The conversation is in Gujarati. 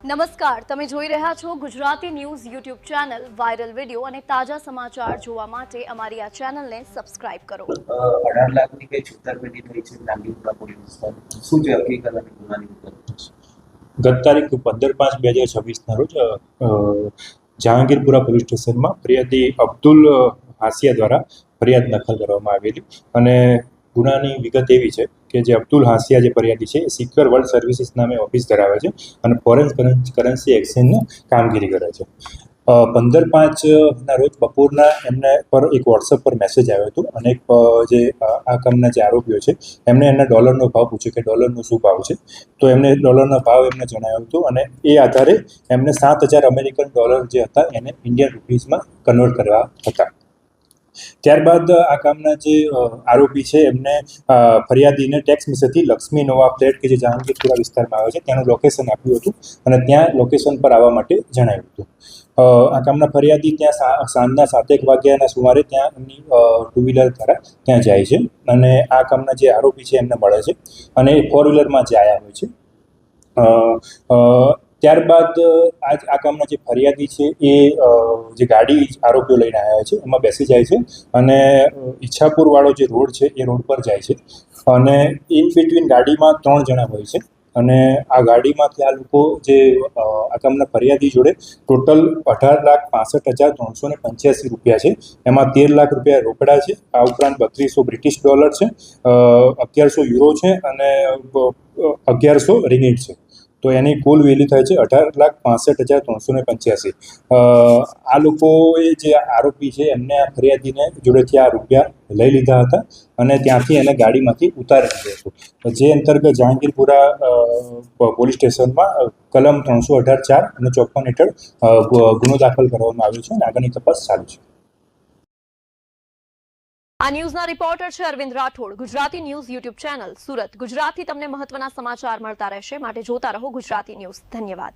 નમસ્કાર, તમે જોઈ રહ્યા છો Gujarati news YouTube channel. Viral video અને તાજા સમાચાર જોવા માટે અમારી આ ચેનલને સબસ્ક્રાઇબ કરો. 18 લાખની કઈ છૂટાછેડી થઈ છે નાગરિકતા પોલીસ વિસ્તાર. શું છે હકીકત અને ગુનાની વિગત? ગત તારીખ 15/5/2026ના રોજ જહાંગીરપુરા પોલીસ સ્ટેશનમાં ફરિયાદી અબ્દુલ હાસિયા દ્વારા ફરિયાદ દાખલ કરવામાં આવેલી અને ગુનાની વિગત એવી છે કે જે અબ્દુલ હાસિયા જે ફરિયાદી છે એ સિક્યોર વર્લ્ડ સર્વિસીસ નામે ઓફિસ ધરાવે છે અને ફોરેન કરન્સી એક્સચેન્જની કામગીરી કરે છે. 15/5ના રોજ બપોરના એમને પર એક વોટ્સઅપ પર મેસેજ આવ્યો હતો અને એક જે આ કામના જે આરોપીઓ છે એમને એમના ડોલરનો ભાવ પૂછ્યો કે ડોલરનો શું ભાવ છે, તો એમને ડોલરનો ભાવ એમને જણાવ્યો હતો અને એ આધારે એમને 7,000 અમેરિકન ડોલર જે હતા એને ઇન્ડિયન રૂપીઝમાં કન્વર્ટ કરવા હતા. ત્યારબાદ આ કામના જે આરોપી છે એમને ફરિયાદીને ટેક્સ મેસેજથી લક્ષ્મી નોવા ફ્લેટ કે જે જહાંગીરપુરા વિસ્તારમાં આવે છે ત્યાંનું લોકેશન આપ્યું હતું અને ત્યાં લોકેશન પર આવવા માટે જણાવ્યું હતું. આ કામના ફરિયાદી ત્યાં સાંજના 7 વાગ્યાના સુમારે ત્યાં એમની ટુ વ્હીલર દ્વારા ત્યાં જાય છે અને આ કામના જે આરોપી છે એમને મળે છે અને એ 4 વ્હીલરમાં જે આવ્યા હોય છે. ત્યારબાદ આ કામના જે ફરિયાદી છે એ જે ગાડી આરોપીઓ લઈને આવ્યા છે એમાં બેસી જાય છે અને ઈચ્છાપુરવાળો જે રોડ છે એ રોડ પર જાય છે અને ઇન બિટવીન ગાડીમાં 3 જણા હોય છે અને આ ગાડીમાંથી આ લોકો જે આ કામના ફરિયાદી જોડે ટોટલ 18,65,385 રૂપિયા છે. એમાં 13 લાખ રૂપિયા રોકડા છે, આ ઉપરાંત 3200 બ્રિટિશ ડોલર છે, 1100 યુરો છે અને 1100 રિંગિટ છે. તો એની કુલ વેલ્યુ થાય છે 18,65,385. આ લોકોએ જે આરોપી છે એમને આ ફરિયાદીને જોડેથી આ રૂપિયા લઈ લીધા હતા અને ત્યાંથી એને ગાડીમાંથી ઉતારી લીધો હતો. જે અંતર્ગત જહાંગીરપુરા પોલીસ સ્ટેશનમાં કલમ 318(4) અને 54 હેઠળ ગુનો દાખલ કરવામાં આવ્યો છે અને આગળની તપાસ ચાલુ છે. આ ન્યૂઝના રિપોર્ટર છે Arvind Rathod. Gujarati news YouTube channel, Surat. ગુજરાતથી તમને મહત્વના સમાચાર મળતા રહેશે, માટે જોતા રહો ગુજરાતી ન્યૂઝ. ધન્યવાદ.